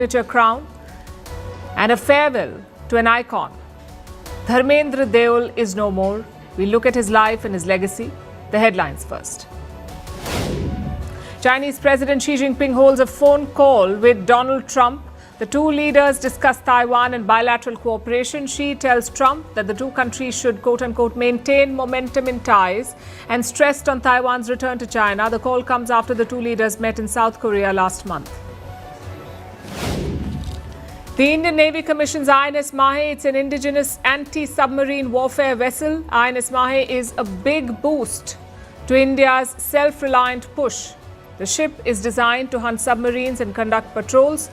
signature crown and a farewell to an icon. Dharmendra is no more. We look at his life and his legacy. The headlines first. Chinese President Xi Jinping holds a phone call with Donald Trump. The two leaders discuss Taiwan and bilateral cooperation. Xi tells Trump that the two countries should, quote-unquote, maintain momentum in ties and stressed on Taiwan's return to China. The call comes after the two leaders met in South Korea last month. The Indian Navy commissions INS Mahe. It's an indigenous anti-submarine warfare vessel. INS Mahe is a big boost to India's self-reliant push. The ship is designed to hunt submarines and conduct patrols.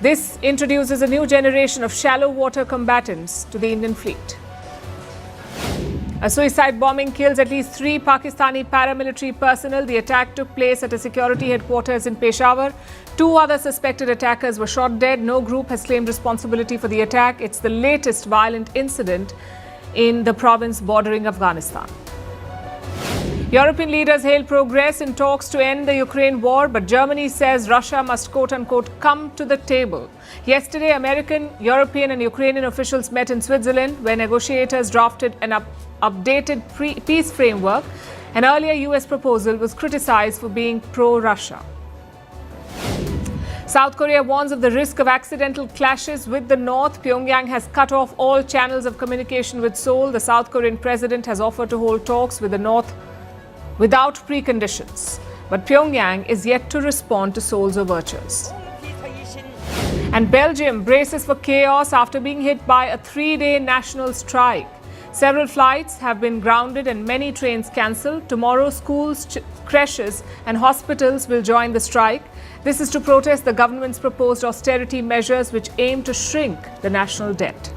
This introduces a new generation of shallow water combatants to the Indian fleet. A suicide bombing kills at least 3 Pakistani paramilitary personnel. The attack took place at a security headquarters in Peshawar. 2 other suspected attackers were shot dead. No group has claimed responsibility for the attack. It's the latest violent incident in the province bordering Afghanistan. European leaders hail progress in talks to end the Ukraine war, but Germany says Russia must, quote-unquote, come to the table. Yesterday, American, European and Ukrainian officials met in Switzerland, where negotiators drafted an updated peace framework. An earlier US proposal was criticized for being pro-Russia. South Korea warns of the risk of accidental clashes with the North. Pyongyang has cut off all channels of communication with Seoul. The South Korean president has offered to hold talks with the North without preconditions. But Pyongyang is yet to respond to Seoul's overtures. And Belgium braces for chaos after being hit by a 3-day national strike. Several flights have been grounded and many trains cancelled. Tomorrow, schools, creches and hospitals will join the strike. This is to protest the government's proposed austerity measures which aim to shrink the national debt.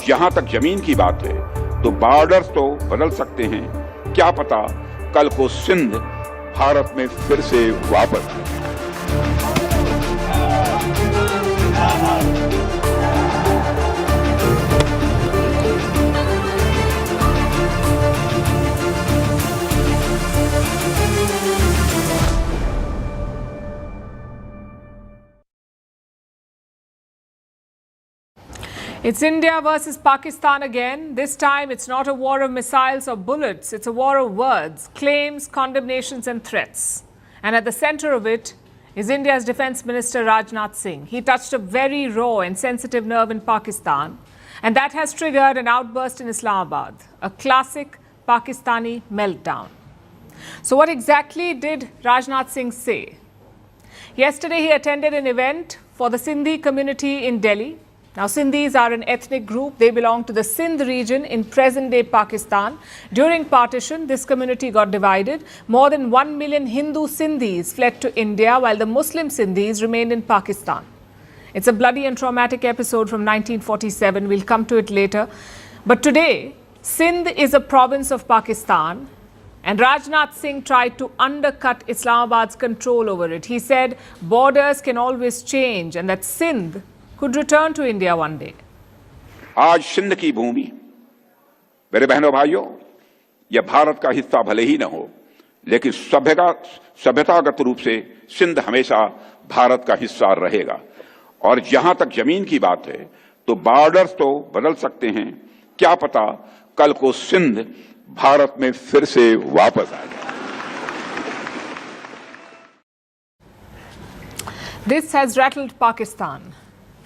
जहां तक जमीन की बात है तो borders तो बदल सकते हैं, क्या पता कल को सिंध भारत में फिर से वापस आए। It's India versus Pakistan again. This time, it's not a war of missiles or bullets. It's a war of words, claims, condemnations and threats. And at the center of it is India's Defence Minister Rajnath Singh. He touched a very raw and sensitive nerve in Pakistan. And that has triggered an outburst in Islamabad, a classic Pakistani meltdown. So what exactly did Rajnath Singh say? Yesterday, he attended an event for the Sindhi community in Delhi. Now, Sindhis are an ethnic group. They belong to the Sindh region in present-day Pakistan. During partition, this community got divided. More than 1 million Hindu Sindhis fled to India, while the Muslim Sindhis remained in Pakistan. It's a bloody and traumatic episode from 1947. We'll come to it later. But today, Sindh is a province of Pakistan, and Rajnath Singh tried to undercut Islamabad's control over it. He said borders can always change and that Sindh could return to India one day. आज सिंध की भूमि, मेरे बहनों भाइयों, यह भारत का हिस्सा भले ही न हो, लेकिन सभ्यतागत रूप से सिंध हमेशा भारत का हिस्सा रहेगा। और जहां तक जमीन की बात है तो बॉर्डर्स तो बदल सकते हैं, क्या पता कल को सिंध भारत में फिर से वापस आ जाए। This has rattled Pakistan.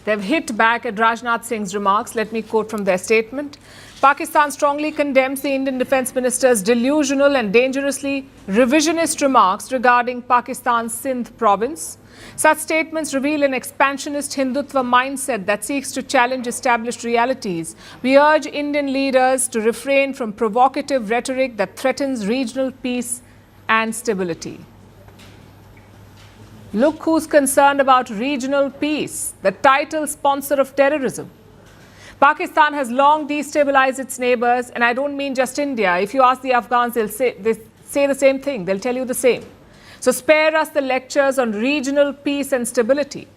They've hit back at Rajnath Singh's remarks. Let me quote from their statement. Pakistan strongly condemns the Indian Defence Minister's delusional and dangerously revisionist remarks regarding Pakistan's Sindh province. Such statements reveal an expansionist Hindutva mindset that seeks to challenge established realities. We urge Indian leaders to refrain from provocative rhetoric that threatens regional peace and stability. Look who's concerned about regional peace, the title sponsor of terrorism. Pakistan has long destabilized its neighbors, and I don't mean just India. If you ask the Afghans, they say the same thing. They'll tell you the same. So spare us the lectures on regional peace and stability.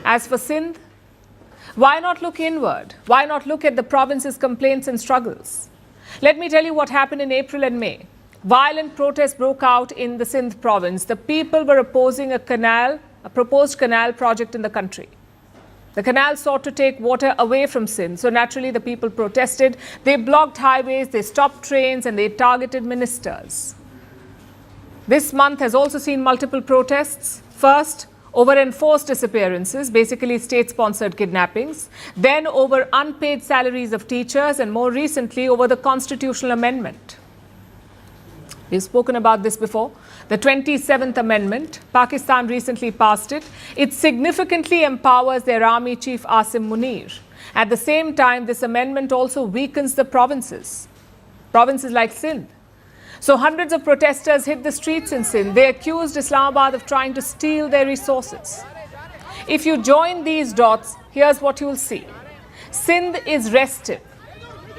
As for Sindh, why not look inward? Why not look at the province's complaints and struggles? Let me tell you what happened in April and May. Violent protests broke out in the Sindh province. The people were opposing a proposed canal project in the country. The canal sought to take water away from Sindh, so naturally the people protested. They blocked highways, they stopped trains, and they targeted ministers. This month has also seen multiple protests. First, over enforced disappearances, basically state-sponsored kidnappings, then over unpaid salaries of teachers, and more recently over the constitutional amendment. We've spoken about this before. The 27th Amendment, Pakistan recently passed it. It significantly empowers their army chief Asim Munir. At the same time, this amendment also weakens the provinces like Sindh. So hundreds of protesters hit the streets in Sindh. They accused Islamabad of trying to steal their resources. If you join these dots, here's what you'll see. Sindh is restive.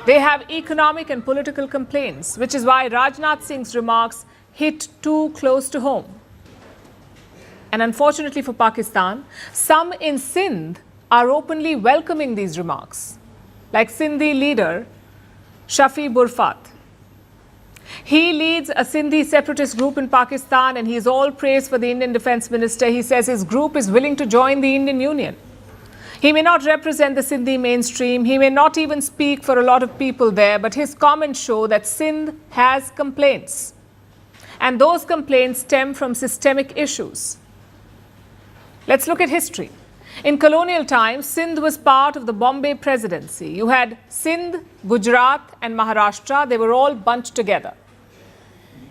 They have economic and political complaints, which is why Rajnath Singh's remarks hit too close to home. And unfortunately for Pakistan, some in Sindh are openly welcoming these remarks, like Sindhi leader Shafi Burfat. He leads a Sindhi separatist group in Pakistan, and he's all praise for the Indian Defence Minister. He says his group is willing to join the Indian Union. He may not represent the Sindhi mainstream, he may not even speak for a lot of people there, but his comments show that Sindh has complaints. And those complaints stem from systemic issues. Let's look at history. In colonial times, Sindh was part of the Bombay Presidency. You had Sindh, Gujarat and Maharashtra. They were all bunched together.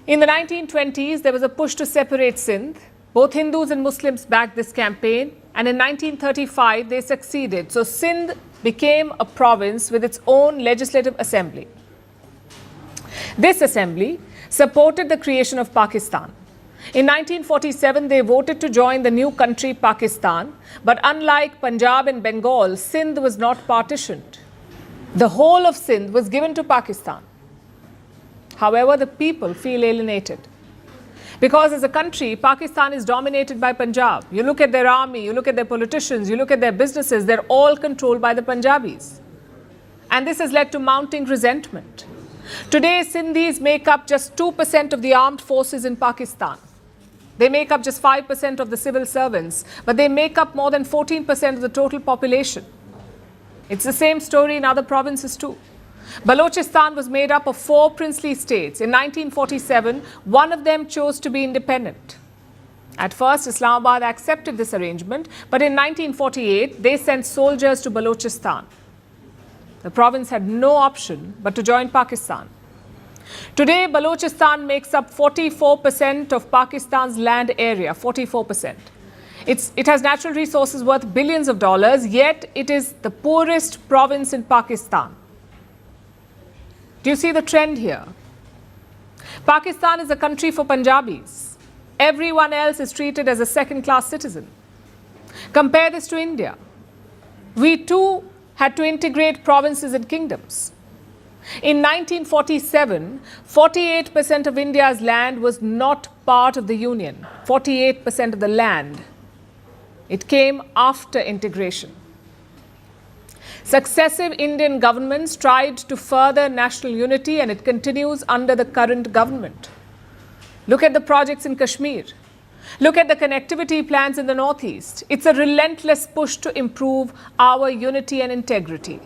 In the 1920s, there was a push to separate Sindh. Both Hindus and Muslims backed this campaign. And in 1935, they succeeded. So Sindh became a province with its own legislative assembly. This assembly supported the creation of Pakistan. In 1947, they voted to join the new country Pakistan, but unlike Punjab and Bengal, Sindh was not partitioned. The whole of Sindh was given to Pakistan. However, the people feel alienated. Because as a country, Pakistan is dominated by Punjab. You look at their army, you look at their politicians, you look at their businesses, they're all controlled by the Punjabis. And this has led to mounting resentment. Today, Sindhis make up just 2% of the armed forces in Pakistan. They make up just 5% of the civil servants, but they make up more than 14% of the total population. It's the same story in other provinces too. Balochistan was made up of 4 princely states. In 1947, one of them chose to be independent. At first, Islamabad accepted this arrangement, but in 1948, they sent soldiers to Balochistan. The province had no option but to join Pakistan. Today, Balochistan makes up 44% of Pakistan's land area, 44%. It has natural resources worth billions of dollars, yet it is the poorest province in Pakistan. Do you see the trend here? Pakistan is a country for Punjabis. Everyone else is treated as a second-class citizen. Compare this to India. We too had to integrate provinces and kingdoms. In 1947, 48% of India's land was not part of the Union. 48% of the land. It came after integration. Successive Indian governments tried to further national unity, and it continues under the current government. Look at the projects in Kashmir. Look at the connectivity plans in the Northeast. It's a relentless push to improve our unity and integrity.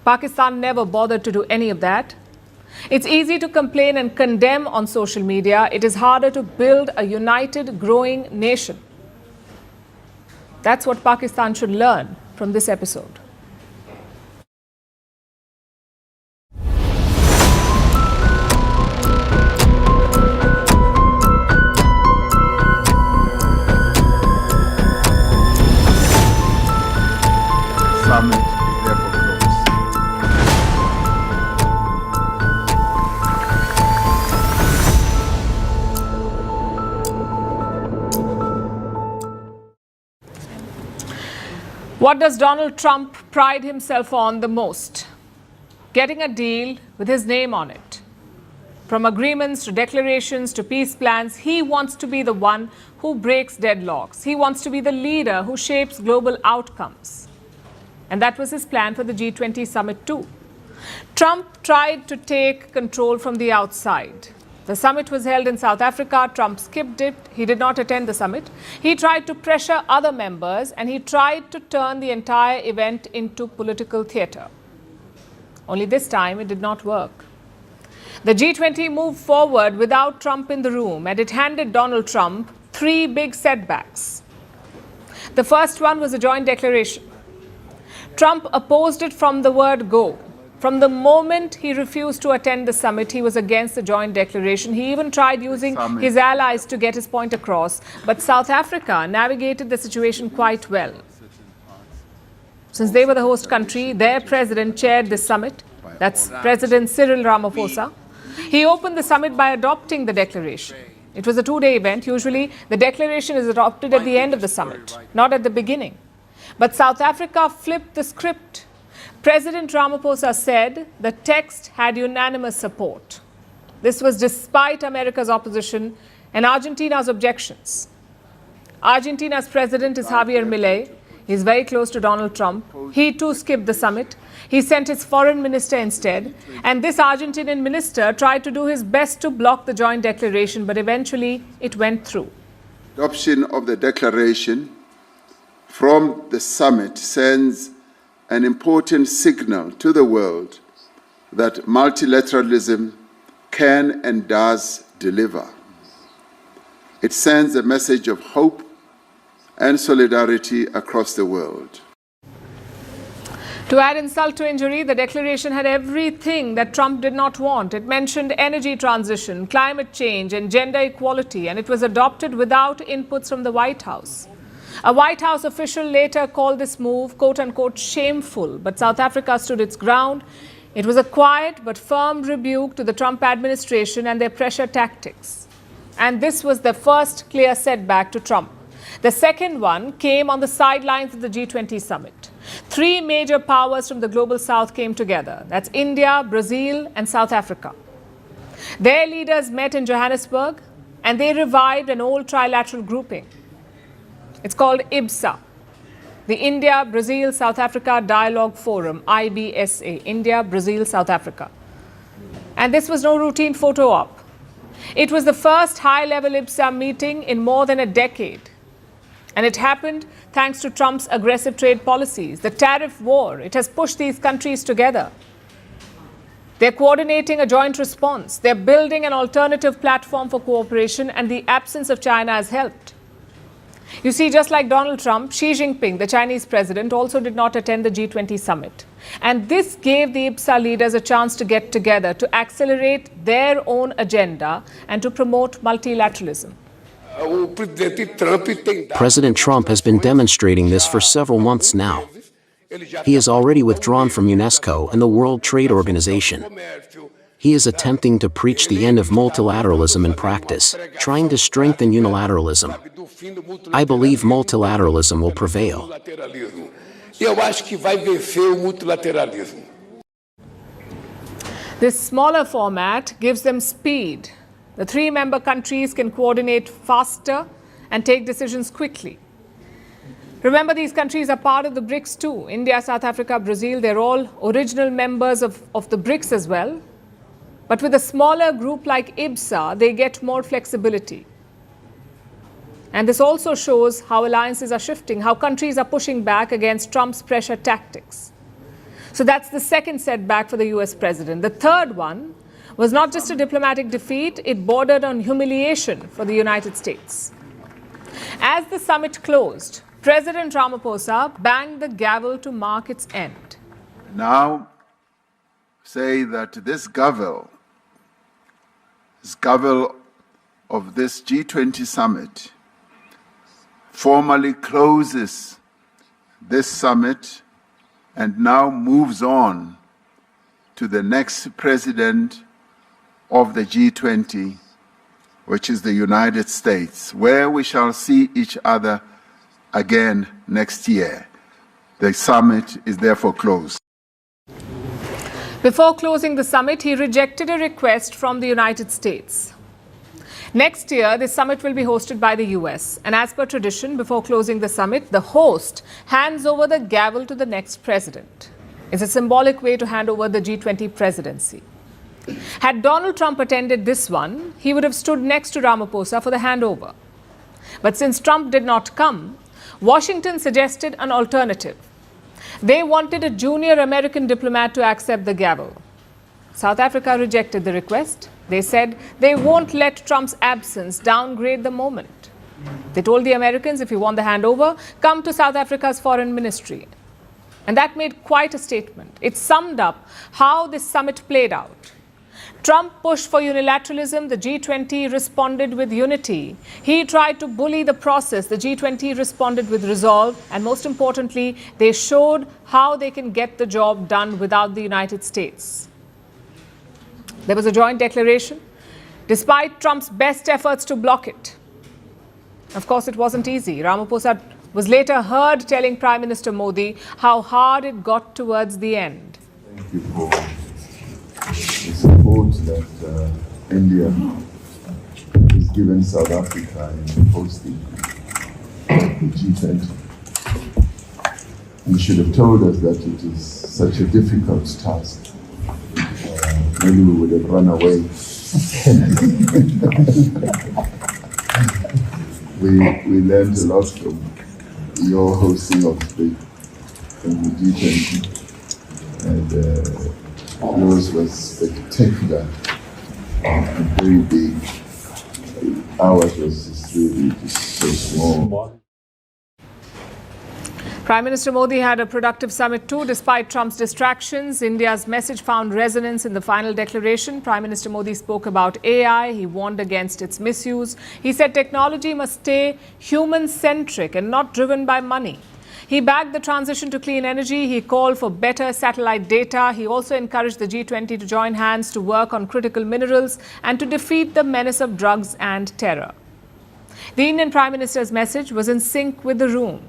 Pakistan never bothered to do any of that. It's easy to complain and condemn on social media. It is harder to build a united, growing nation. That's what Pakistan should learn from this episode. Summit is therefore closed. What does Donald Trump pride himself on the most? Getting a deal with his name on it. From agreements to declarations to peace plans, he wants to be the one who breaks deadlocks. He wants to be the leader who shapes global outcomes. And that was his plan for the G20 summit too. Trump tried to take control from the outside. The summit was held in South Africa. Trump skipped it. He did not attend the summit. He tried to pressure other members and he tried to turn the entire event into political theatre. Only this time it did not work. The G20 moved forward without Trump in the room, and it handed Donald Trump 3 big setbacks. The first one was a joint declaration. Trump opposed it from the word go. From the moment he refused to attend the summit, he was against the joint declaration. He even tried using his allies to get his point across. But South Africa navigated the situation quite well. Since they were the host country, their president chaired this summit. That's President Cyril Ramaphosa. He opened the summit by adopting the declaration. It was a 2-day event. Usually, the declaration is adopted at the end of the summit, not at the beginning. But South Africa flipped the script. President Ramaphosa said the text had unanimous support. This was despite America's opposition and Argentina's objections. Argentina's president is Javier Milei. He's very close to Donald Trump. He too skipped the summit. He sent his foreign minister instead. And this Argentinian minister tried to do his best to block the joint declaration, but eventually it went through. Adoption of the declaration from the summit sends an important signal to the world that multilateralism can and does deliver. It sends a message of hope and solidarity across the world. To add insult to injury, the declaration had everything that Trump did not want. It mentioned energy transition, climate change, and gender equality, and it was adopted without inputs from the White House. A White House official later called this move, quote-unquote, shameful, but South Africa stood its ground. It was a quiet but firm rebuke to the Trump administration and their pressure tactics. And this was the first clear setback to Trump. The second one came on the sidelines of the G20 summit. 3 major powers from the global south came together. That's India, Brazil, and South Africa. Their leaders met in Johannesburg and they revived an old trilateral grouping. It's called IBSA, the India, Brazil, South Africa Dialogue Forum, IBSA, India, Brazil, South Africa. And this was no routine photo op. It was the first high-level IBSA meeting in more than a decade. And it happened thanks to Trump's aggressive trade policies, the tariff war. It has pushed these countries together. They're coordinating a joint response. They're building an alternative platform for cooperation, and the absence of China has helped. You see, just like Donald Trump, Xi Jinping, the Chinese president, also did not attend the G20 summit. And this gave the IBSA leaders a chance to get together, to accelerate their own agenda and to promote multilateralism. President Trump has been demonstrating this for several months now. He has already withdrawn from UNESCO and the World Trade Organization. He is attempting to preach the end of multilateralism in practice, trying to strengthen unilateralism. I believe multilateralism will prevail. This smaller format gives them speed. The 3-member countries can coordinate faster and take decisions quickly. Remember, these countries are part of the BRICS too. India, South Africa, Brazil, they're all original members of the BRICS as well. But with a smaller group like IBSA, they get more flexibility. And this also shows how alliances are shifting, how countries are pushing back against Trump's pressure tactics. So that's the second setback for the US president. The third one was not just a diplomatic defeat, it bordered on humiliation for the United States. As the summit closed, President Ramaphosa banged the gavel to mark its end. Now say that this gavel of this G20 summit formally closes this summit and now moves on to the next president of the G20, which is the United States, where we shall see each other again next year. The summit is therefore closed. Before closing the summit, he rejected a request from the United States. Next year, this summit will be hosted by the US. And as per tradition, before closing the summit, the host hands over the gavel to the next president. It's a symbolic way to hand over the G20 presidency. Had Donald Trump attended this one, he would have stood next to Ramaphosa for the handover. But since Trump did not come, Washington suggested an alternative. They wanted a junior American diplomat to accept the gavel. South Africa rejected the request. They said they won't let Trump's absence downgrade the moment. They told the Americans, if you want the handover, come to South Africa's foreign ministry. And that made quite a statement. It summed up how this summit played out. Trump pushed for unilateralism, the G20 responded with unity. He tried to bully the process, the G20 responded with resolve. And most importantly, they showed how they can get the job done without the United States. There was a joint declaration, despite Trump's best efforts to block it. Of course, it wasn't easy. Ramaphosa was later heard telling Prime Minister Modi how hard it got towards the end. Thank you for the support that India has given South Africa in hosting the G20. You should have told us that it is such a difficult task. Maybe we would have run away. we learned a lot from your hosting of the G20, and yours was spectacular and very big. Ours was just really just so small. Prime Minister Modi had a productive summit too. Despite Trump's distractions, India's message found resonance in the final declaration. Prime Minister Modi spoke about AI. He warned against its misuse. He said technology must stay human-centric and not driven by money. He backed the transition to clean energy. He called for better satellite data. He also encouraged the G20 to join hands to work on critical minerals and to defeat the menace of drugs and terror. The Indian Prime Minister's message was in sync with the room.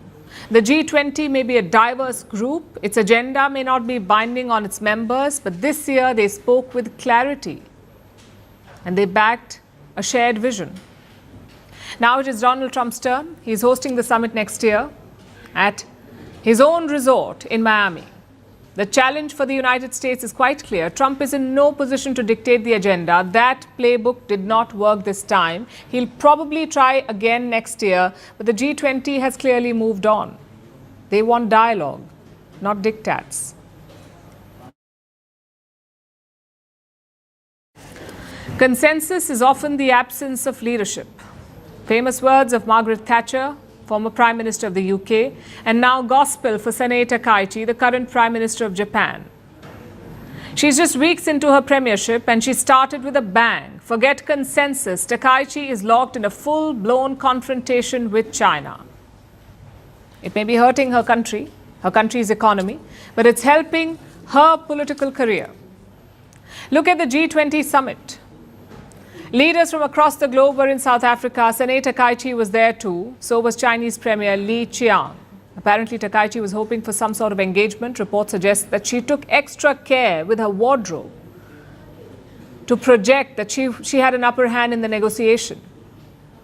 The G20 may be a diverse group. Its agenda may not be binding on its members, but this year they spoke with clarity and they backed a shared vision. Now it is Donald Trump's turn. He's hosting the summit next year at his own resort in Miami. The challenge for the United States is quite clear. Trump is in no position to dictate the agenda. That playbook did not work this time. He'll probably try again next year, but the G20 has clearly moved on. They want dialogue, not diktats. Consensus is often the absence of leadership. Famous words of Margaret Thatcher, former Prime Minister of the UK, and now gospel for Sanae Takaichi, the current Prime Minister of Japan. She's just weeks into her premiership and she started with a bang. Forget consensus. Takaichi is locked in a full-blown confrontation with China. It may be hurting her country's economy, but it's helping her political career. Look at the G20 summit. Leaders from across the globe were in South Africa. Sanae Takaichi was there too. So was Chinese Premier Li Qiang. Apparently, Takaichi was hoping for some sort of engagement. Reports suggest that she took extra care with her wardrobe to project that she had an upper hand in the negotiation.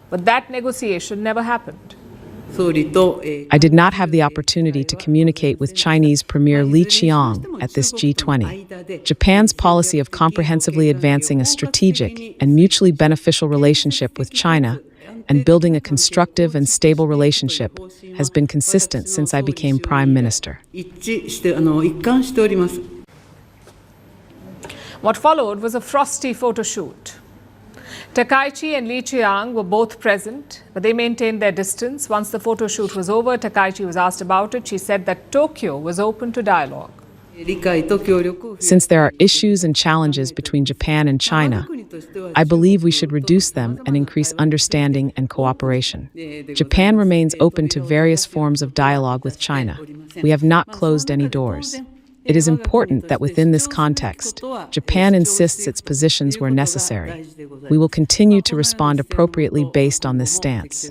But that negotiation never happened. I did not have the opportunity to communicate with Chinese Premier Li Qiang at this G20. Japan's policy of comprehensively advancing a strategic and mutually beneficial relationship with China and building a constructive and stable relationship has been consistent since I became Prime Minister. What followed was a frosty photo shoot. Takaichi and Li Qiang were both present, but they maintained their distance. Once the photo shoot was over, Takaichi was asked about it. She said that Tokyo was open to dialogue. Since there are issues and challenges between Japan and China, I believe we should reduce them and increase understanding and cooperation. Japan remains open to various forms of dialogue with China. We have not closed any doors. It is important that within this context, Japan insists its positions where necessary. We will continue to respond appropriately based on this stance.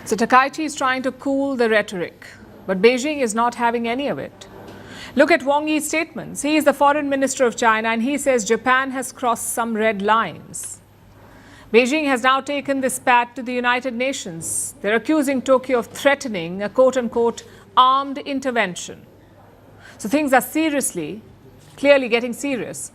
So Takaichi is trying to cool the rhetoric, but Beijing is not having any of it. Look at Wang Yi's statements. He is the foreign minister of China and he says Japan has crossed some red lines. Beijing has now taken this spat to the United Nations. They're accusing Tokyo of threatening a quote-unquote armed intervention. So things are clearly getting serious.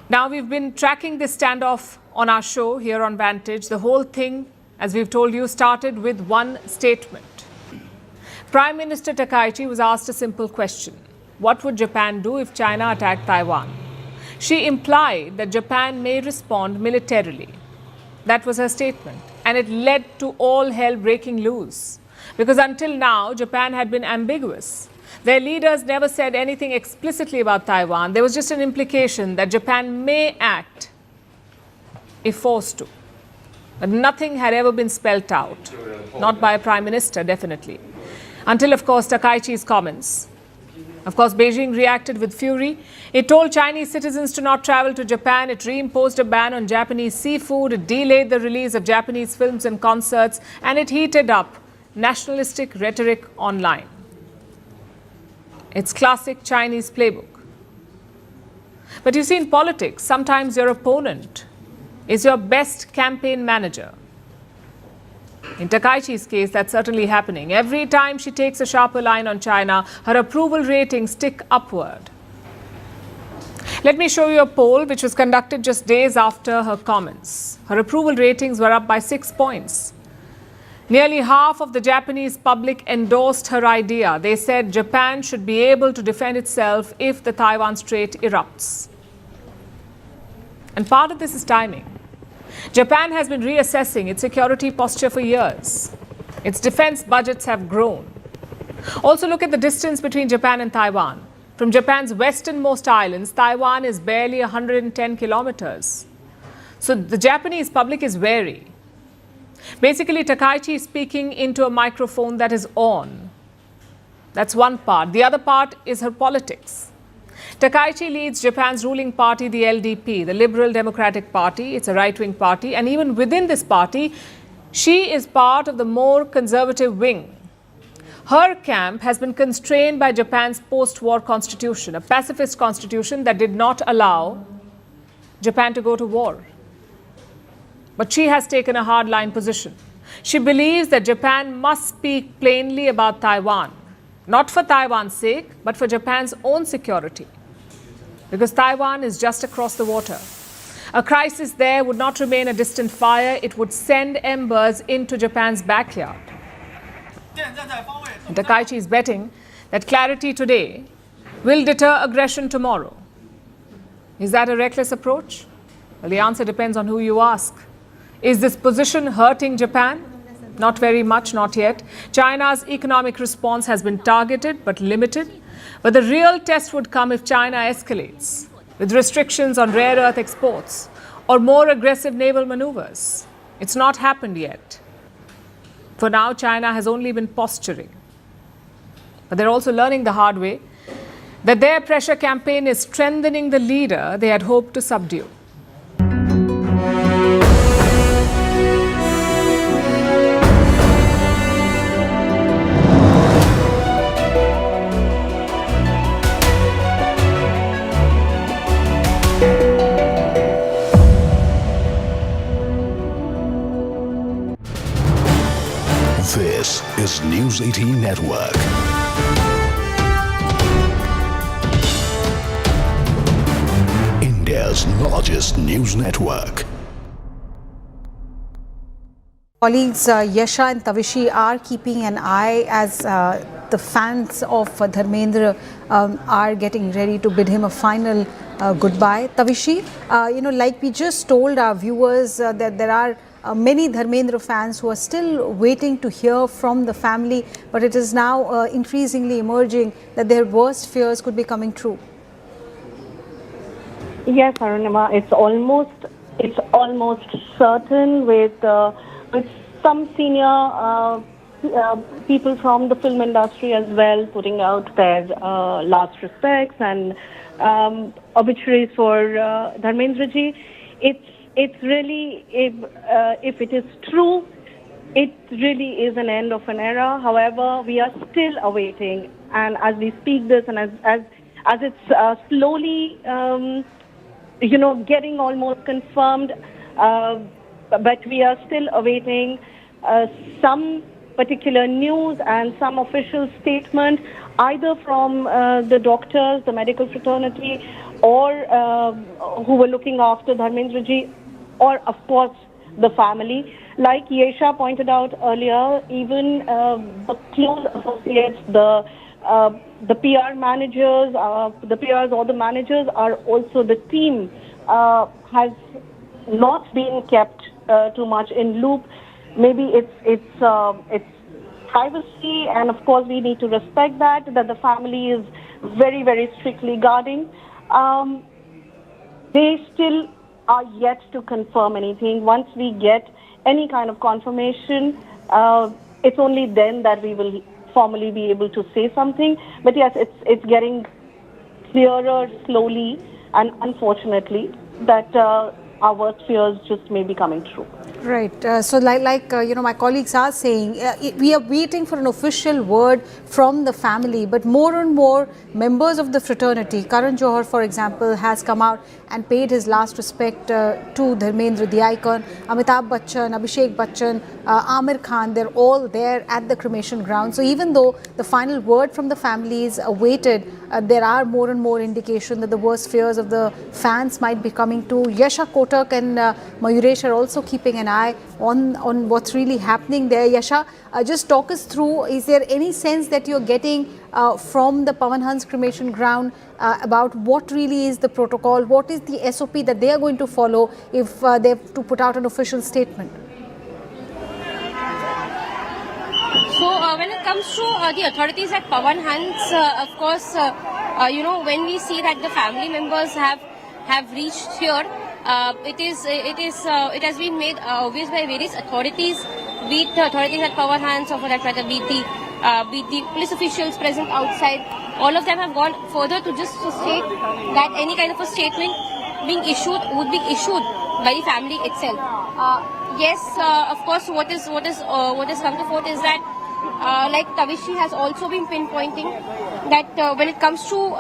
Now, we've been tracking this standoff on our show here on Vantage. The whole thing, as we've told you, started with one statement. Prime Minister Takaichi was asked a simple question. What would Japan do if China attacked Taiwan? She implied that Japan may respond militarily. That was her statement. And it led to all hell breaking loose. Because until now, Japan had been ambiguous. Their leaders never said anything explicitly about Taiwan. There was just an implication that Japan may act if forced to. But nothing had ever been spelt out. Not by a prime minister, definitely. Until, of course, Takaichi's comments. Of course, Beijing reacted with fury. It told Chinese citizens to not travel to Japan. It reimposed a ban on Japanese seafood. It delayed the release of Japanese films and concerts. And it heated up nationalistic rhetoric online. It's classic Chinese playbook. But you see, in politics, sometimes your opponent is your best campaign manager. In Takaichi's case, that's certainly happening. Every time she takes a sharper line on China, her approval ratings tick upward. Let me show you a poll which was conducted just days after her comments. Her approval ratings were up by 6 points. Nearly half of the Japanese public endorsed her idea. They said Japan should be able to defend itself if the Taiwan Strait erupts. And part of this is timing. Japan has been reassessing its security posture for years. Its defense budgets have grown. Also, look at the distance between Japan and Taiwan. From Japan's westernmost islands, Taiwan is barely 110 kilometers. So the Japanese public is wary. Basically, Takaichi is speaking into a microphone that is on. That's one part. The other part is her politics. Takaichi leads Japan's ruling party, the LDP, the Liberal Democratic Party. It's a right-wing party. And even within this party, she is part of the more conservative wing. Her camp has been constrained by Japan's post-war constitution, a pacifist constitution that did not allow Japan to go to war. But she has taken a hardline position. She believes that Japan must speak plainly about Taiwan, not for Taiwan's sake, but for Japan's own security. Because Taiwan is just across the water. A crisis there would not remain a distant fire, it would send embers into Japan's backyard. And Takaichi is betting that clarity today will deter aggression tomorrow. Is that a reckless approach? Well, the answer depends on who you ask. Is this position hurting Japan? Not very much, not yet. China's economic response has been targeted but limited. But the real test would come if China escalates with restrictions on rare earth exports or more aggressive naval maneuvers. It's not happened yet. For now, China has only been posturing. But they're also learning the hard way that their pressure campaign is strengthening the leader they had hoped to subdue. This is News 18 Network. India's largest news network. Colleagues Yasha and Tavishi are keeping an eye as the fans of Dharmendra are getting ready to bid him a final goodbye. Tavishi, like we just told our viewers that there are many Dharmendra fans who are still waiting to hear from the family, but it is now increasingly emerging that their worst fears could be coming true. Yes, Arunima, it's almost certain with some senior people from the film industry as well putting out their last respects and obituaries for Dharmendra ji. It's really, if it is true, it really is an end of an era. However, we are still awaiting, and as we speak this, and as it's slowly, getting almost confirmed, but we are still awaiting some particular news and some official statement, either from the doctors, the medical fraternity, or who were looking after Dharmendra ji, or of course the family. Like Yesha pointed out earlier, even the close associates, the PR managers, the PRs or the managers are also, the team has not been kept too much in loop. Maybe it's privacy, and of course we need to respect that the family is very, very strictly guarding. They still are yet to confirm anything. Once we get any kind of confirmation, it's only then that we will formally be able to say something. But yes, it's getting clearer slowly, and unfortunately that our worst fears just may be coming true. Right. So like my colleagues are saying, we are waiting for an official word from the family, but more and more members of the fraternity, Karan Johar, for example, has come out and paid his last respect to Dharmendra, the icon. Amitabh Bachchan, Abhishek Bachchan, Amir Khan, they're all there at the cremation ground. So even though the final word from the family is awaited, there are more and more indication that the worst fears of the fans might be coming true. Yasha Kotak and Mayuresh are also keeping an eye on what's really happening there. Yasha, just talk us through, is there any sense that you're getting from the Pawan Hans cremation ground about what really is the protocol, what is the SOP that they are going to follow if they have to put out an official statement? So when it comes to the authorities at Pawan Hans, of course, when we see that the family members have reached here, it has been made obvious by various authorities, be it the authorities at Pawan Hans, or for that matter, be the police officials present outside. All of them have gone further to just to state that any kind of a statement being issued would be issued by the family itself. Yes, of course, what is come to forth is that, like Tavishi has also been pinpointing, that when it comes to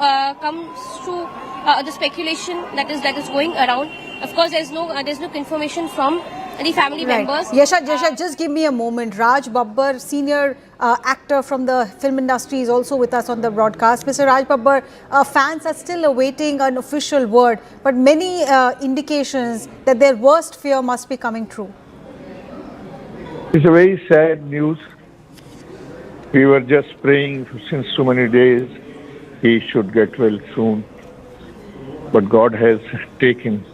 the speculation that is going around, of course there's no confirmation from the family members. Yasha, just give me a moment. Raj Babbar, senior actor from the film industry, is also with us on the broadcast. Mr. Raj Babbar, fans are still awaiting an official word, but many indications that their worst fear must be coming true. It's a very sad news. We were just praying since so many days he should get well soon. But God has taken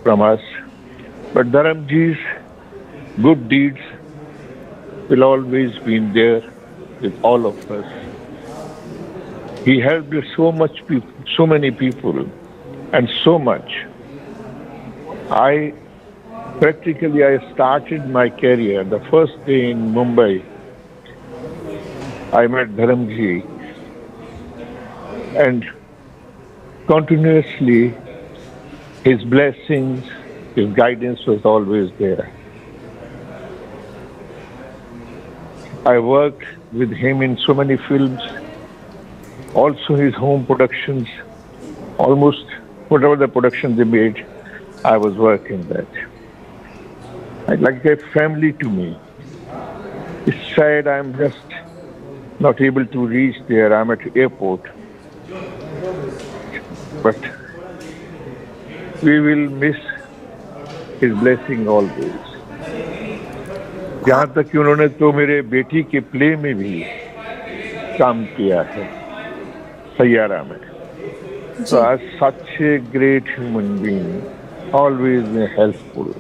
from us. But Dharamji's good deeds will always be there with all of us. He helped so many people, and so much. I started my career the first day in Mumbai. I met Dharamji, and continuously his blessings, his guidance was always there. I worked with him in so many films, also his home productions, almost whatever the productions they made, I was working that. Like a family to me. It's sad I'm just not able to reach there. I'm at the airport. But we will miss his blessing always. यहाँ तक कि उन्होंने तो मेरे बेटी के play में भी काम किया है, सैयारा में. So as such a great human being, always helpful.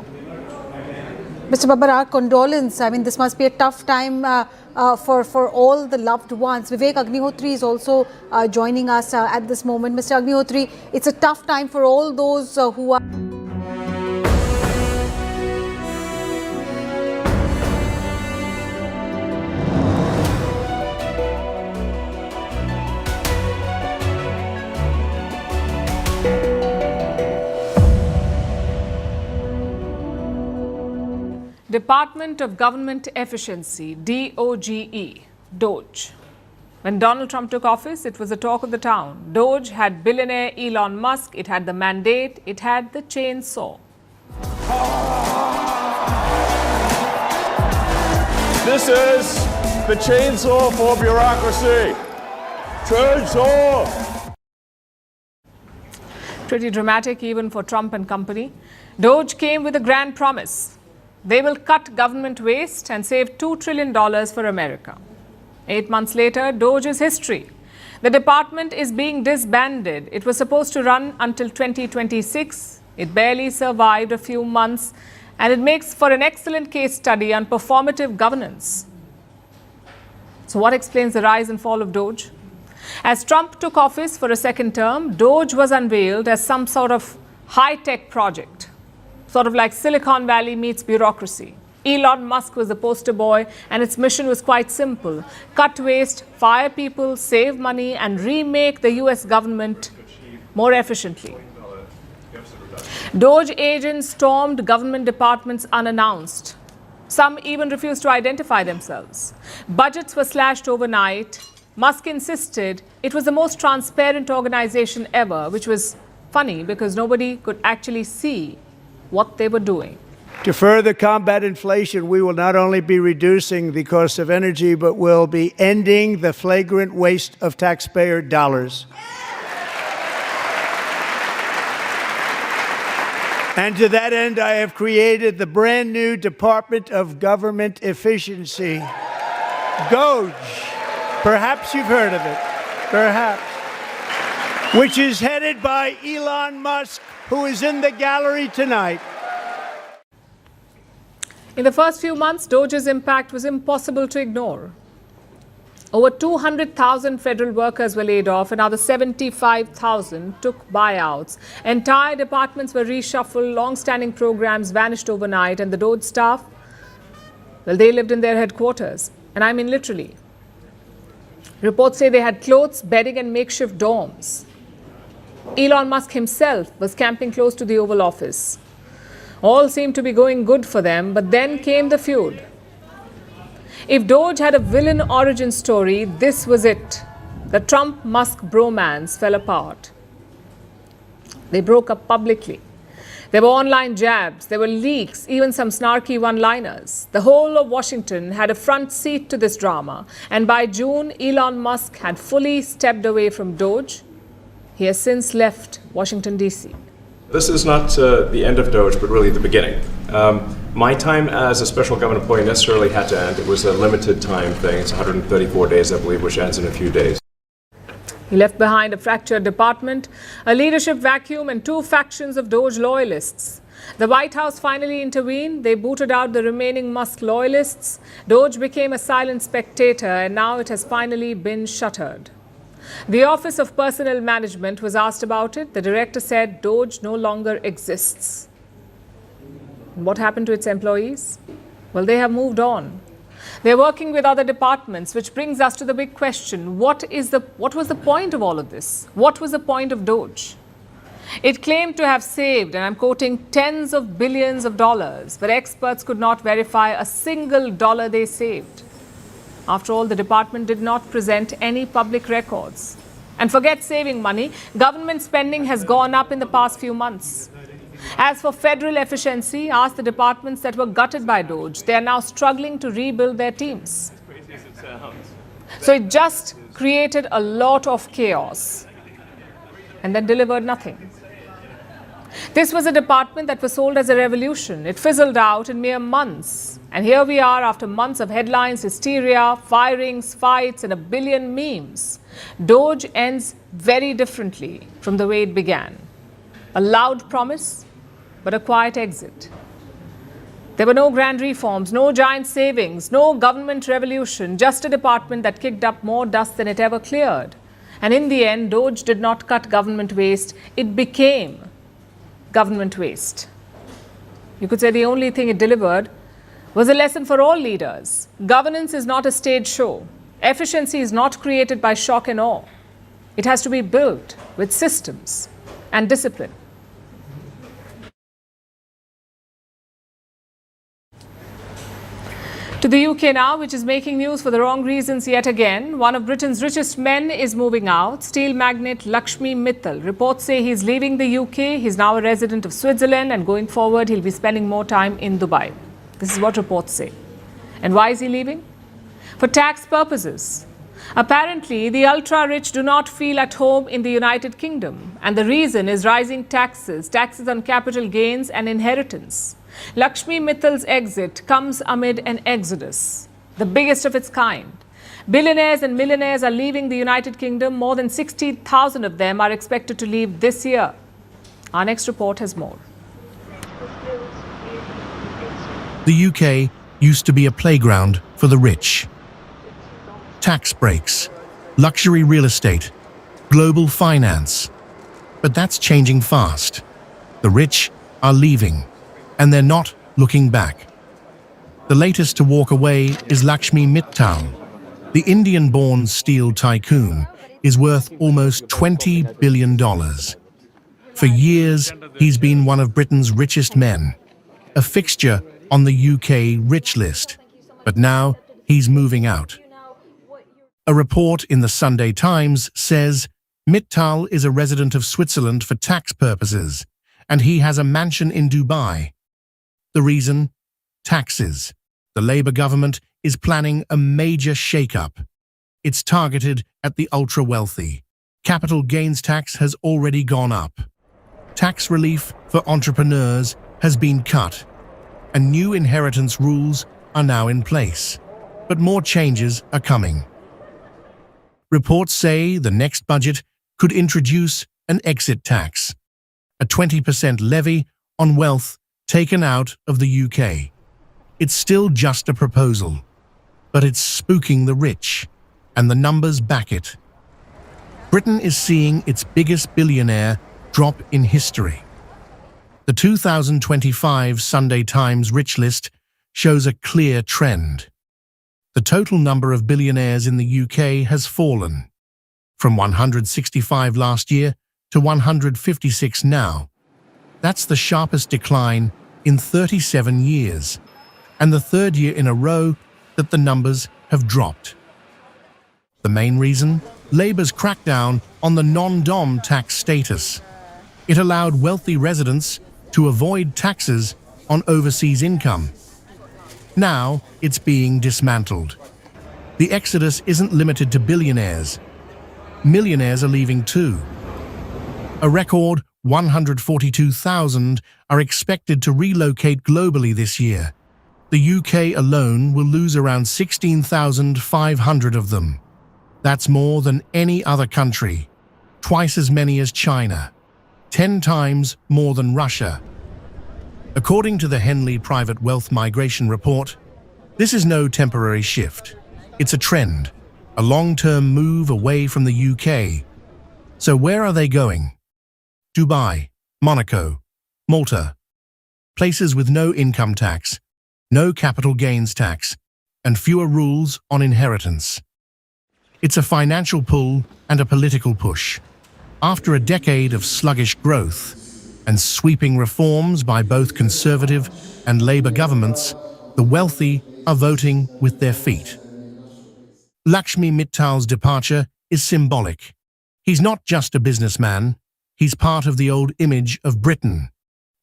Mr. Babbar, our condolence. I mean, this must be a tough time for all the loved ones. Vivek Agnihotri is also joining us at this moment. Mr. Agnihotri, it's a tough time for all those who are... Department of Government Efficiency, DOGE, DOGE. When Donald Trump took office, it was the talk of the town. DOGE had billionaire Elon Musk, it had the mandate, it had the chainsaw. This is the chainsaw for bureaucracy. Chainsaw! Pretty dramatic even for Trump and company. DOGE came with a grand promise. They will cut government waste and save $2 trillion for America. 8 months later, DOGE is history. The department is being disbanded. It was supposed to run until 2026. It barely survived a few months, and it makes for an excellent case study on performative governance. So what explains the rise and fall of DOGE? As Trump took office for a second term, DOGE was unveiled as some sort of high-tech project, sort of like Silicon Valley meets bureaucracy. Elon Musk was the poster boy, and its mission was quite simple: cut waste, fire people, save money, and remake the US government more efficiently. DOGE agents stormed government departments unannounced. Some even refused to identify themselves. Budgets were slashed overnight. Musk insisted it was the most transparent organization ever, which was funny because nobody could actually see what they were doing. To further combat inflation, we will not only be reducing the cost of energy, but will be ending the flagrant waste of taxpayer dollars. And to that end, I have created the brand new Department of Government Efficiency, DOGE. Perhaps you've heard of it, perhaps. Which is headed by Elon Musk, who is in the gallery tonight. In the first few months, DOGE's impact was impossible to ignore. Over 200,000 federal workers were laid off, another 75,000 took buyouts. Entire departments were reshuffled, long-standing programs vanished overnight, and the DOGE staff, well, they lived in their headquarters. And I mean literally. Reports say they had clothes, bedding, and makeshift dorms. Elon Musk himself was camping close to the Oval Office. All seemed to be going good for them, but then came the feud. If DOGE had a villain origin story, this was it. The Trump-Musk bromance fell apart. They broke up publicly. There were online jabs, there were leaks, even some snarky one-liners. The whole of Washington had a front seat to this drama, and by June, Elon Musk had fully stepped away from DOGE. He has since left Washington, D.C. This is not the end of DOGE, but really the beginning. My time as a special government employee necessarily had to end. It was a limited time thing. It's 134 days, I believe, which ends in a few days. He left behind a fractured department, a leadership vacuum, and two factions of DOGE loyalists. The White House finally intervened. They booted out the remaining Musk loyalists. DOGE became a silent spectator, and now it has finally been shuttered. The Office of Personnel Management was asked about it. The director said DOGE no longer exists. What happened to its employees? Well, they have moved on. They're working with other departments, which brings us to the big question. What was the point of all of this? What was the point of DOGE? It claimed to have saved, and I'm quoting, tens of billions of dollars, but experts could not verify a single dollar they saved. After all, the department did not present any public records. And forget saving money, government spending has gone up in the past few months. As for federal efficiency, ask the departments that were gutted by DOGE. They are now struggling to rebuild their teams. So it just created a lot of chaos and then delivered nothing. This was a department that was sold as a revolution. It fizzled out in mere months. And here we are after months of headlines, hysteria, firings, fights, and a billion memes. DOGE ends very differently from the way it began. A loud promise, but a quiet exit. There were no grand reforms, no giant savings, no government revolution, just a department that kicked up more dust than it ever cleared. And in the end, DOGE did not cut government waste, it became government waste. You could say the only thing it delivered was a lesson for all leaders. Governance is not a stage show. Efficiency is not created by shock and awe. It has to be built with systems and discipline. To the UK now, which is making news for the wrong reasons yet again. One of Britain's richest men is moving out. Steel magnate Lakshmi Mittal. Reports say he's leaving the UK. He's now a resident of Switzerland, and going forward, he'll be spending more time in Dubai. This is what reports say. And why is he leaving? For tax purposes. Apparently, the ultra-rich do not feel at home in the United Kingdom. And the reason is rising taxes on capital gains and inheritance. Lakshmi Mittal's exit comes amid an exodus, the biggest of its kind. Billionaires and millionaires are leaving the United Kingdom. More than 60,000 of them are expected to leave this year. Our next report has more. The UK used to be a playground for the rich. Tax breaks, luxury real estate, global finance. But that's changing fast. The rich are leaving, and they're not looking back. The latest to walk away is Lakshmi Mittal. The Indian-born steel tycoon is worth almost $20 billion. For years, he's been one of Britain's richest men, a fixture on the UK rich list. But now he's moving out. A report in the Sunday Times says Mittal is a resident of Switzerland for tax purposes, and he has a mansion in Dubai. The reason? Taxes. The Labour government is planning a major shake-up. It's targeted at the ultra-wealthy. Capital gains tax has already gone up. Tax relief for entrepreneurs has been cut, and new inheritance rules are now in place. But more changes are coming. Reports say the next budget could introduce an exit tax, a 20% levy on wealth taken out of the UK. It's still just a proposal, but it's spooking the rich, and the numbers back it. Britain is seeing its biggest billionaire drop in history. The 2025 Sunday Times Rich List shows a clear trend. The total number of billionaires in the UK has fallen, from 165 last year to 156 now. That's the sharpest decline in 37 years, and the third year in a row that the numbers have dropped. The main reason? Labour's crackdown on the non-dom tax status. It allowed wealthy residents to avoid taxes on overseas income. Now it's being dismantled. The exodus isn't limited to billionaires. Millionaires are leaving too. A record 142,000 are expected to relocate globally this year. The UK alone will lose around 16,500 of them. That's more than any other country, twice as many as China, 10 times more than Russia. According to the Henley Private Wealth Migration Report, this is no temporary shift. It's a trend, a long-term move away from the UK. So where are they going? Dubai, Monaco, Malta. Places with no income tax, no capital gains tax, and fewer rules on inheritance. It's a financial pull and a political push. After a decade of sluggish growth and sweeping reforms by both Conservative and Labour governments, the wealthy are voting with their feet. Lakshmi Mittal's departure is symbolic. He's not just a businessman, he's part of the old image of Britain,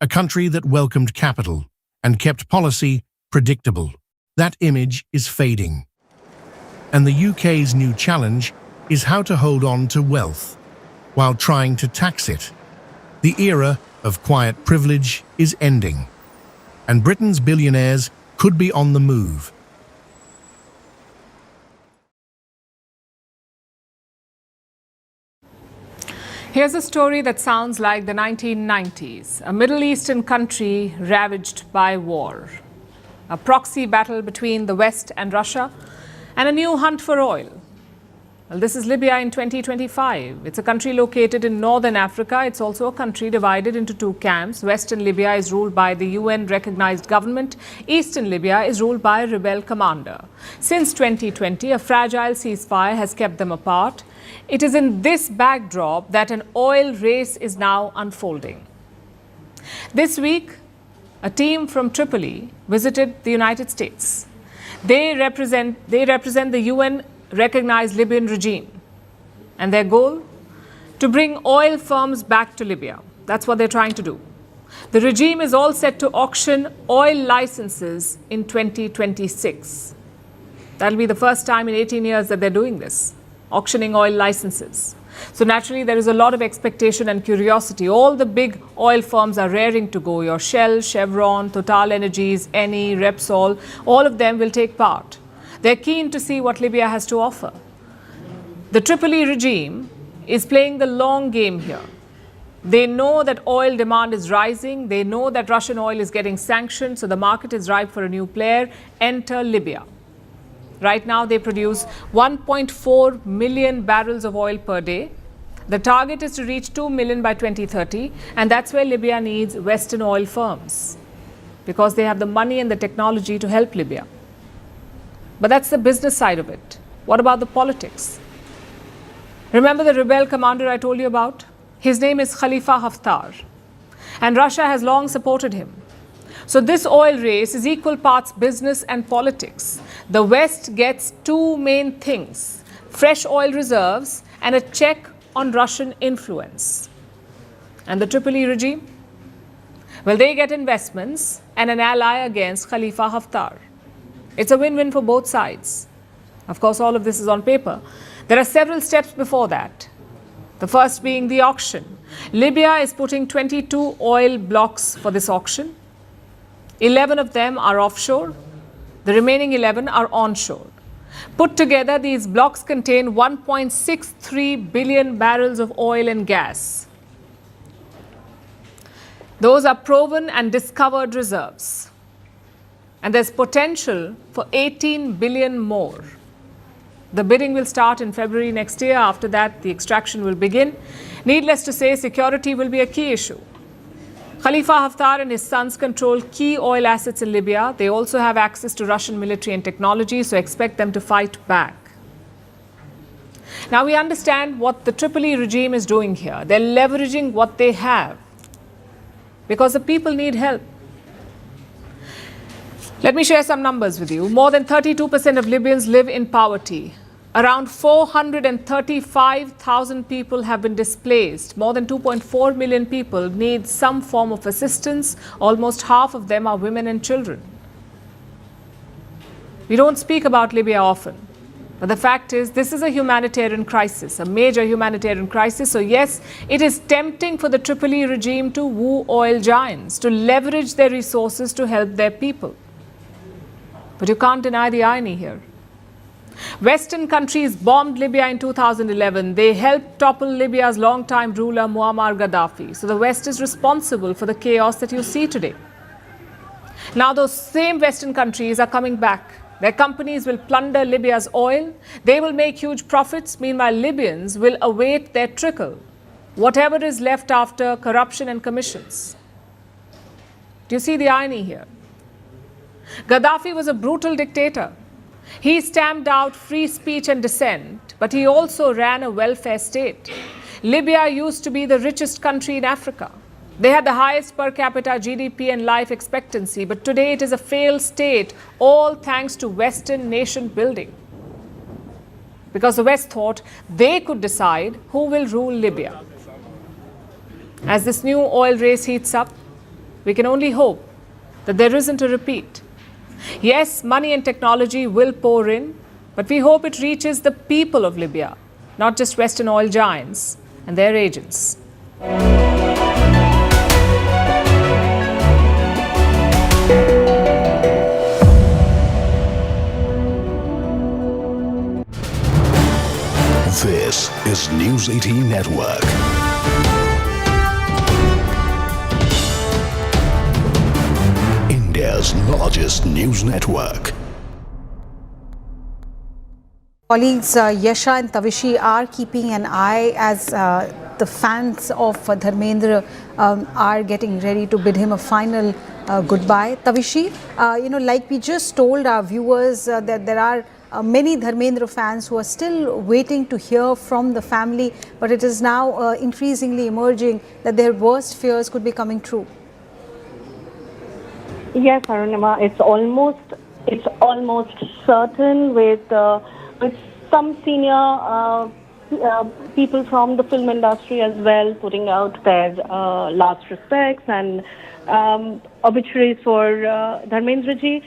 a country that welcomed capital and kept policy predictable. That image is fading. And the UK's new challenge is how to hold on to wealth while trying to tax it. The era of quiet privilege is ending, and Britain's billionaires could be on the move. Here's a story that sounds like the 1990s, a Middle Eastern country ravaged by war, a proxy battle between the West and Russia, and a new hunt for oil. Well, this is Libya in 2025. It's a country located in northern Africa. It's also a country divided into two camps. Western Libya is ruled by the UN-recognized government. Eastern Libya is ruled by a rebel commander. Since 2020, a fragile ceasefire has kept them apart. It is in this backdrop that an oil race is now unfolding. This week, a team from Tripoli visited the United States. They represent the UN-recognized Libyan regime. And their goal? To bring oil firms back to Libya. That's what they're trying to do. The regime is all set to auction oil licenses in 2026. That'll be the first time in 18 years that they're doing this, auctioning oil licenses. So naturally, there is a lot of expectation and curiosity. All the big oil firms are raring to go. Your Shell, Chevron, Total Energies, Eni, Repsol, all of them will take part. They're keen to see what Libya has to offer. The Tripoli regime is playing the long game here. They know that oil demand is rising. They know that Russian oil is getting sanctioned, so the market is ripe for a new player. Enter Libya. Right now, they produce 1.4 million barrels of oil per day. The target is to reach 2 million by 2030, and that's where Libya needs Western oil firms, because they have the money and the technology to help Libya. But that's the business side of it. What about the politics? Remember the rebel commander I told you about? His name is Khalifa Haftar, and Russia has long supported him. So this oil race is equal parts business and politics. The West gets two main things: fresh oil reserves and a check on Russian influence. And the Tripoli regime? Well, they get investments and an ally against Khalifa Haftar. It's a win-win for both sides. Of course, all of this is on paper. There are several steps before that. The first being the auction. Libya is putting 22 oil blocks for this auction. 11 of them are offshore. The remaining 11 are onshore. Put together, these blocks contain 1.63 billion barrels of oil and gas. Those are proven and discovered reserves. And there's potential for 18 billion more. The bidding will start in February next year. After that, the extraction will begin. Needless to say, security will be a key issue. Khalifa Haftar and his sons control key oil assets in Libya. They also have access to Russian military and technology, so expect them to fight back. Now we understand what the Tripoli regime is doing here. They're leveraging what they have because the people need help. Let me share some numbers with you. More than 32% of Libyans live in poverty. Around 435,000 people have been displaced. More than 2.4 million people need some form of assistance. Almost half of them are women and children. We don't speak about Libya often, but the fact is this is a humanitarian crisis, a major humanitarian crisis. So yes, it is tempting for the Tripoli regime to woo oil giants, to leverage their resources to help their people. But you can't deny the irony here. Western countries bombed Libya in 2011. They helped topple Libya's longtime ruler Muammar Gaddafi. So the West is responsible for the chaos that you see today. Now those same Western countries are coming back. Their companies will plunder Libya's oil. They will make huge profits. Meanwhile, Libyans will await their trickle, whatever is left after corruption and commissions. Do you see the irony here? Gaddafi was a brutal dictator. He stamped out free speech and dissent, but he also ran a welfare state. Libya used to be the richest country in Africa. They had the highest per capita GDP and life expectancy, but today it is a failed state, all thanks to Western nation building. Because the West thought they could decide who will rule Libya. As this new oil race heats up, we can only hope that there isn't a repeat. Yes, money and technology will pour in, but we hope it reaches the people of Libya, not just Western oil giants and their agents. This is News 18 Network. India's largest news network. Colleagues Yasha and Tavishi are keeping an eye as the fans of Dharmendra are getting ready to bid him a final goodbye. Tavishi, like we just told our viewers that there are many Dharmendra fans who are still waiting to hear from the family, but it is now increasingly emerging that their worst fears could be coming true. Yes, Arunima, it's it's almost certain with some senior people from the film industry as well putting out their last respects and obituaries for Dharmendra ji.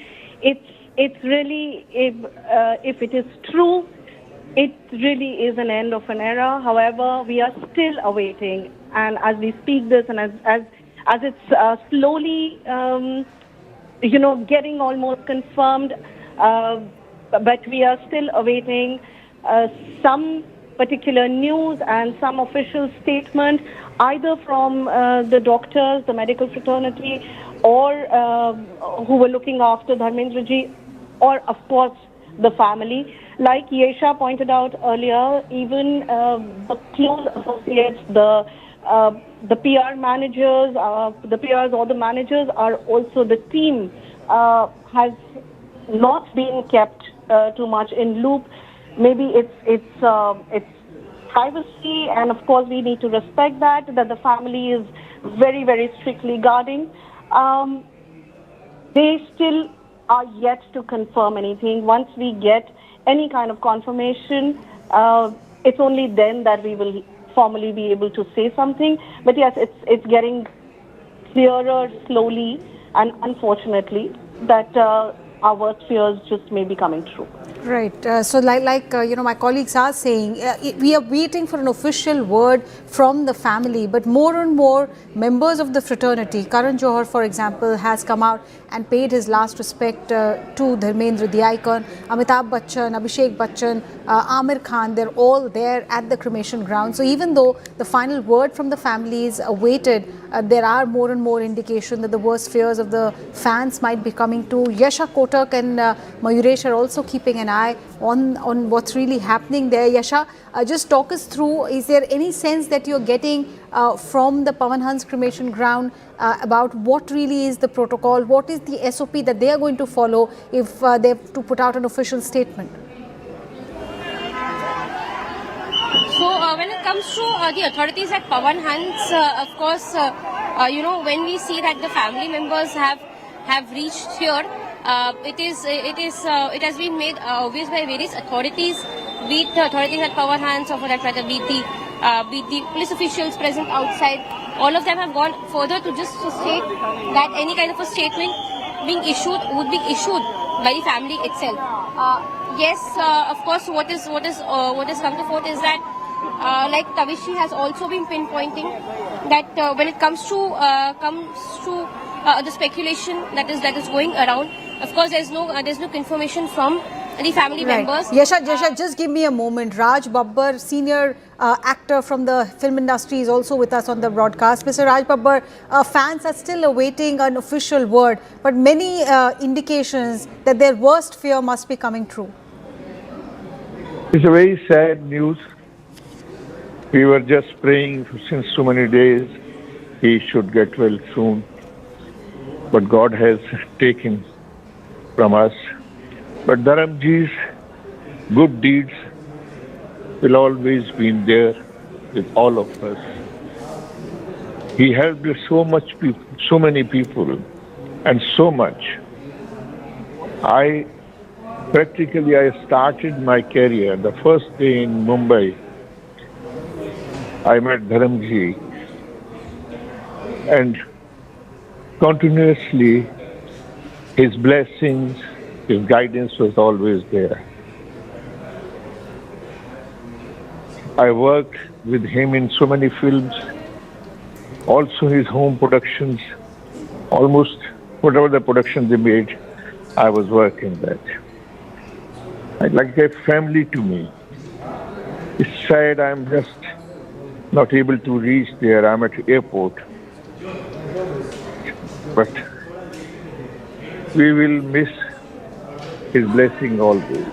It's really, if it is true, it really is an end of an era. However, we are still awaiting, and as we speak this, and as it's slowly, getting almost confirmed, but we are still awaiting some particular news and some official statement, either from the doctors, the medical fraternity, or who were looking after Dharmendra ji, or of course the family. Like Yesha pointed out earlier, even the close associates, the PR managers, the PRs or the managers are also the team has not been kept too much in loop. Maybe it's privacy, and of course we need to respect that the family is very, very strictly guarding. They still are yet to confirm anything. Once we get any kind of confirmation, it's only then that we will formally be able to say something. But yes, it's getting clearer slowly, and unfortunately that our worst fears just may be coming true. Right. So like my colleagues are saying, we are waiting for an official word from the family, but more and more members of the fraternity, Karan Johar, for example, has come out and paid his last respect to Dharmendra, the icon. Amitabh Bachchan, Abhishek Bachchan, Amir Khan, they're all there at the cremation ground. So even though the final word from the family is awaited, there are more and more indication that the worst fears of the fans might be coming true. Yasha Kotak and Mayuresh are also keeping an eye on what's really happening there. Yasha, just talk us through, is there any sense that you're getting from the Pawan Hans cremation ground about what really is the protocol, what is the SOP that they are going to follow if they have to put out an official statement? So when it comes to the authorities at Pawan Hans, of course, when we see that the family members have reached here, it has been made obvious by various authorities, be it the authorities at Pawan Hans or for that matter, be the police officials present outside. All of them have gone further to just to state that any kind of a statement being issued would be issued by the family itself. Yes, of course, what is come to forth is that, like Tavishi has also been pinpointing that when it comes to the speculation that is going around, of course, there's no confirmation from the family members. Yasha, just give me a moment. Raj Babbar, senior actor from the film industry, is also with us on the broadcast. Mr. Raj Babbar, fans are still awaiting an official word, but many indications that their worst fear must be coming true. It's a very sad news. We were just praying since so many days he should get well soon. But God has taken from us. But Dharamji's good deeds will always be there with all of us. He helped so many people, and so much. I started my career the first day in Mumbai. I met Dharamji, and continuously his blessings, his guidance was always there. I worked with him in so many films, also his home productions, almost whatever the productions they made, I was working that. Like a family to me. It's sad I'm just not able to reach there. I'm at the airport. But we will miss his blessing always.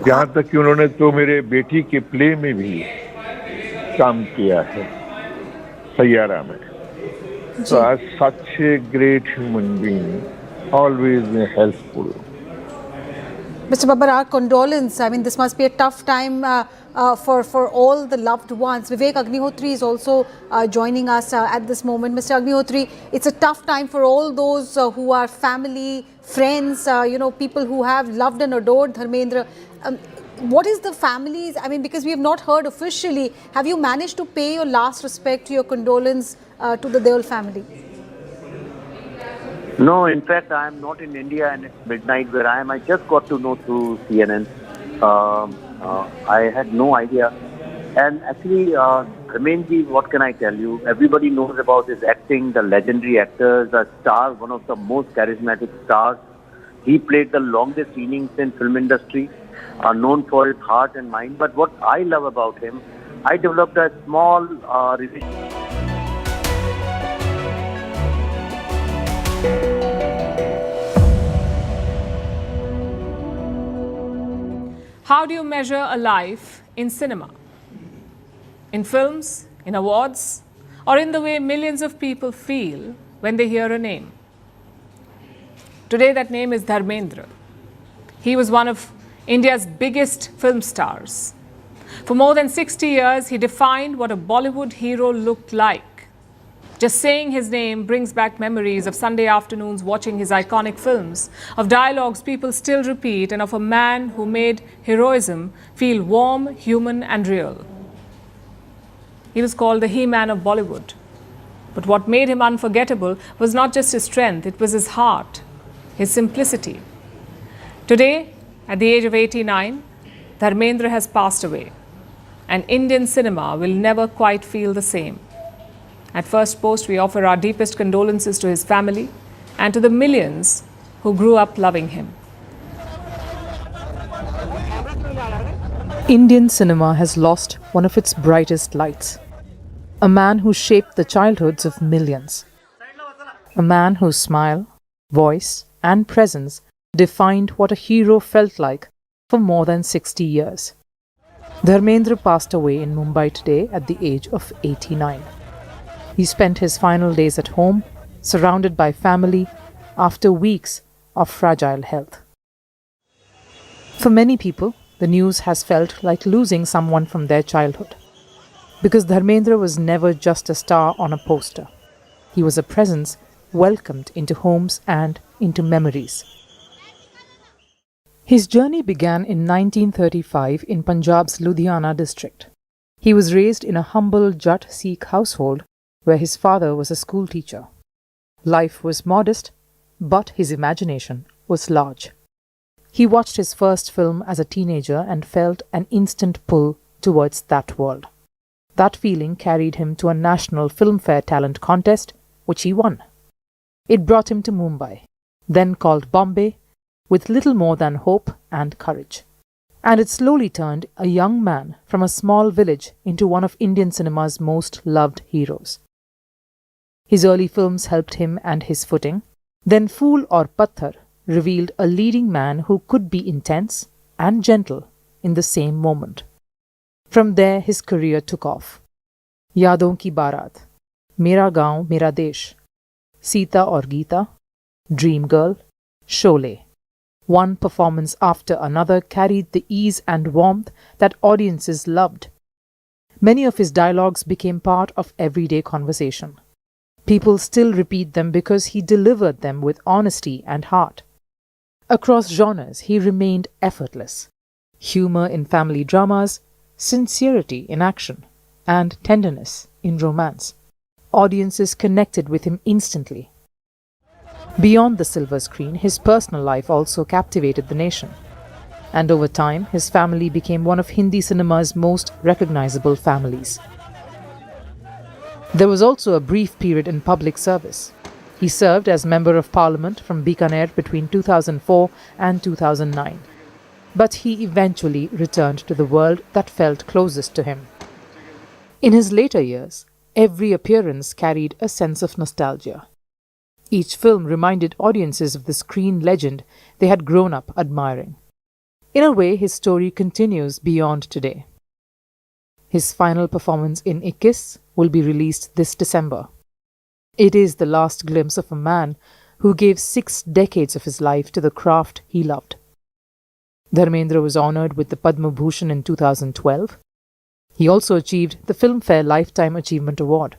यहाँ तक कि उन्होंने तो मेरे बेटी के play में भी काम किया है, सैयारा में. So as such a great human being, always helpful. Mr. Babbar, our condolence. I mean, this must be a tough time for all the loved ones. Vivek Agnihotri is also joining us at this moment. Mr. Agnihotri, it's a tough time for all those who are family, friends, people who have loved and adored Dharmendra. What is the families? I mean, because we have not heard officially, have you managed to pay your last respect, to your condolence to the Deol family? No, in fact, I am not in India and it's midnight where I am. I just got to know through CNN. I had no idea. And actually, Dharmendra, what can I tell you? Everybody knows about his acting, the legendary actor, the star, one of the most charismatic stars. He played the longest innings in film industry, known for his heart and mind. But what I love about him, I developed a small revision. How do you measure a life in cinema? In films, in awards, or in the way millions of people feel when they hear a name? Today that name is Dharmendra. He was one of India's biggest film stars. For more than 60 years, he defined what a Bollywood hero looked like. Just saying his name brings back memories of Sunday afternoons watching his iconic films, of dialogues people still repeat, and of a man who made heroism feel warm, human and real. He was called the He-Man of Bollywood. But what made him unforgettable was not just his strength, it was his heart, his simplicity. Today, at the age of 89, Dharmendra has passed away, and Indian cinema will never quite feel the same. At First Post, we offer our deepest condolences to his family and to the millions who grew up loving him. Indian cinema has lost one of its brightest lights. A man who shaped the childhoods of millions. A man whose smile, voice, and presence defined what a hero felt like for more than 60 years. Dharmendra passed away in Mumbai today at the age of 89. He spent his final days at home, surrounded by family, after weeks of fragile health. For many people, the news has felt like losing someone from their childhood. Because Dharmendra was never just a star on a poster. He was a presence welcomed into homes and into memories. His journey began in 1935 in Punjab's Ludhiana district. He was raised in a humble Jat Sikh household where his father was a school teacher. Life was modest, but his imagination was large. He watched his first film as a teenager and felt an instant pull towards that world. That feeling carried him to a national filmfare talent contest, which he won. It brought him to Mumbai, then called Bombay, with little more than hope and courage. And it slowly turned a young man from a small village into one of Indian cinema's most loved heroes. His early films helped him and his footing. Then Phool Aur Patthar revealed a leading man who could be intense and gentle in the same moment. From there, his career took off. Yaadon Ki Baarat, Mera Gaon, Mera Desh, Sita Aur Geeta, Dream Girl, Sholay. One performance after another carried the ease and warmth that audiences loved. Many of his dialogues became part of everyday conversation. People still repeat them because he delivered them with honesty and heart. Across genres, he remained effortless. Humor in family dramas, sincerity in action, and tenderness in romance. Audiences connected with him instantly. Beyond the silver screen, his personal life also captivated the nation. And over time, his family became one of Hindi cinema's most recognizable families. There was also a brief period in public service. He served as Member of Parliament from Bikaner between 2004 and 2009. But he eventually returned to the world that felt closest to him. In his later years, every appearance carried a sense of nostalgia. Each film reminded audiences of the screen legend they had grown up admiring. In a way, his story continues beyond today. His final performance in Ikkis will be released this December. It is the last glimpse of a man who gave 6 decades of his life to the craft he loved. Dharmendra was honoured with the Padma Bhushan in 2012. He also achieved the Filmfare Lifetime Achievement Award.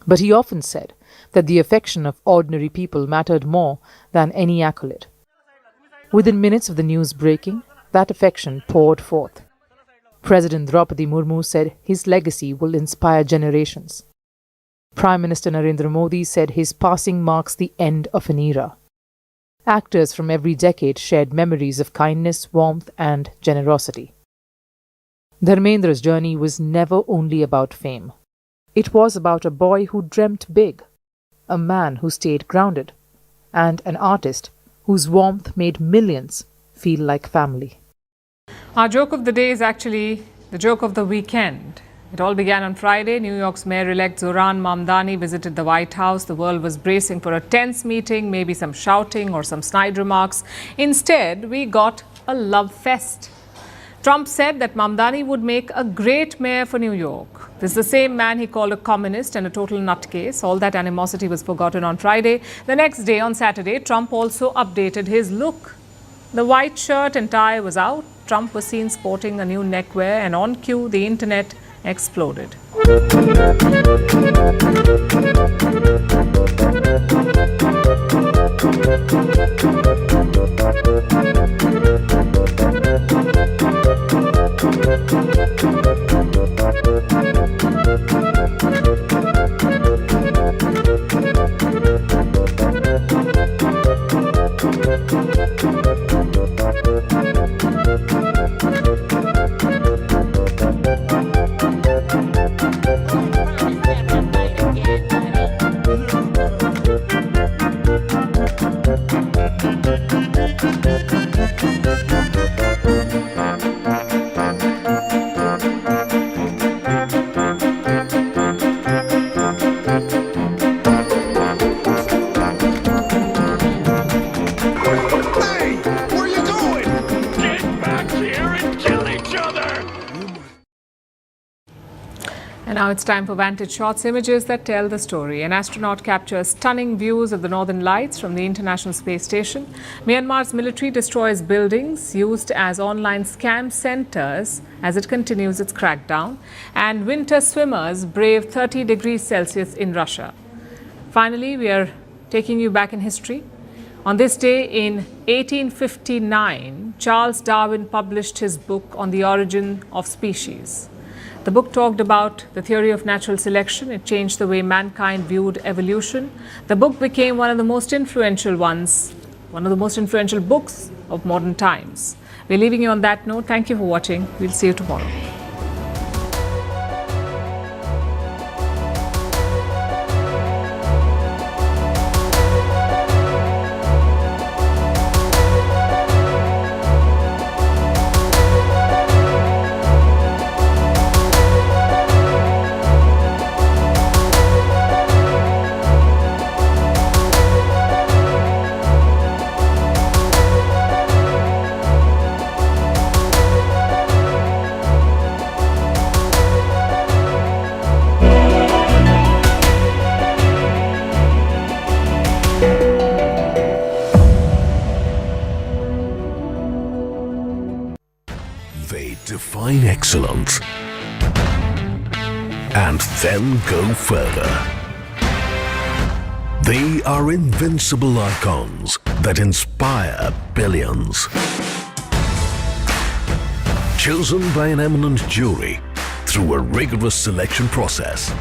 But he often said that the affection of ordinary people mattered more than any accolade. Within minutes of the news breaking, that affection poured forth. President Draupadi Murmu said his legacy will inspire generations. Prime Minister Narendra Modi said his passing marks the end of an era. Actors from every decade shared memories of kindness, warmth, and generosity. Dharmendra's journey was never only about fame. It was about a boy who dreamt big, a man who stayed grounded, and an artist whose warmth made millions feel like family. Our joke of the day is actually the joke of the weekend. It all began on Friday. New York's Mayor-elect Zohran Mamdani visited the White House. The world was bracing for a tense meeting, maybe some shouting or some snide remarks. Instead, we got a love fest. Trump said that Mamdani would make a great mayor for New York. This is the same man he called a communist and a total nutcase. All that animosity was forgotten on Friday. The next day, on Saturday, Trump also updated his look. The white shirt and tie was out. Trump was seen sporting a new neckwear, and on cue, the internet exploded. Now it's time for Vantage Shots, images that tell the story. An astronaut captures stunning views of the Northern Lights from the International Space Station. Myanmar's military destroys buildings used as online scam centers as it continues its crackdown. And winter swimmers brave 30 degrees Celsius in Russia. Finally, we are taking you back in history. On this day in 1859, Charles Darwin published his book on the origin of species. The book talked about the theory of natural selection. It changed the way mankind viewed evolution. The book became one of the most influential books of modern times. We're leaving you on that note. Thank you for watching. We'll see you tomorrow. Define excellence and then go further. They are invincible icons that inspire billions. Chosen by an eminent jury through a rigorous selection process.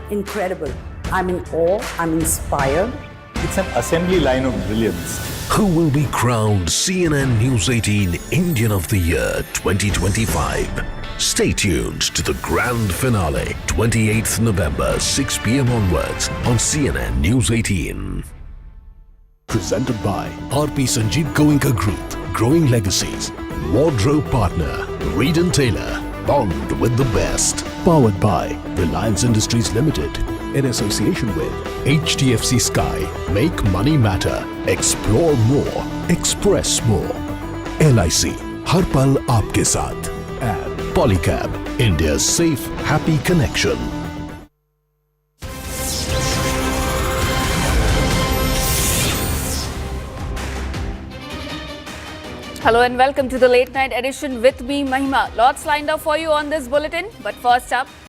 Incredible. I'm in awe. I'm inspired. It's an assembly line of brilliance. Who will be crowned CNN News 18 Indian of the Year 2025? Stay tuned to the grand finale, 28th November, 6 p.m. onwards on CNN News 18. Presented by RP Sanjeev Goenka Group, Growing Legacies. Wardrobe partner, Reed & Taylor, Bond with the best. Powered by Reliance Industries Limited. In association with HDFC Sky. Make money matter. Explore more. Express more. LIC. Har pal aapke saath. And Polycab. India's safe, happy connection. Hello and welcome to the late night edition with me, Mahima. Lots lined up for you on this bulletin, but first up,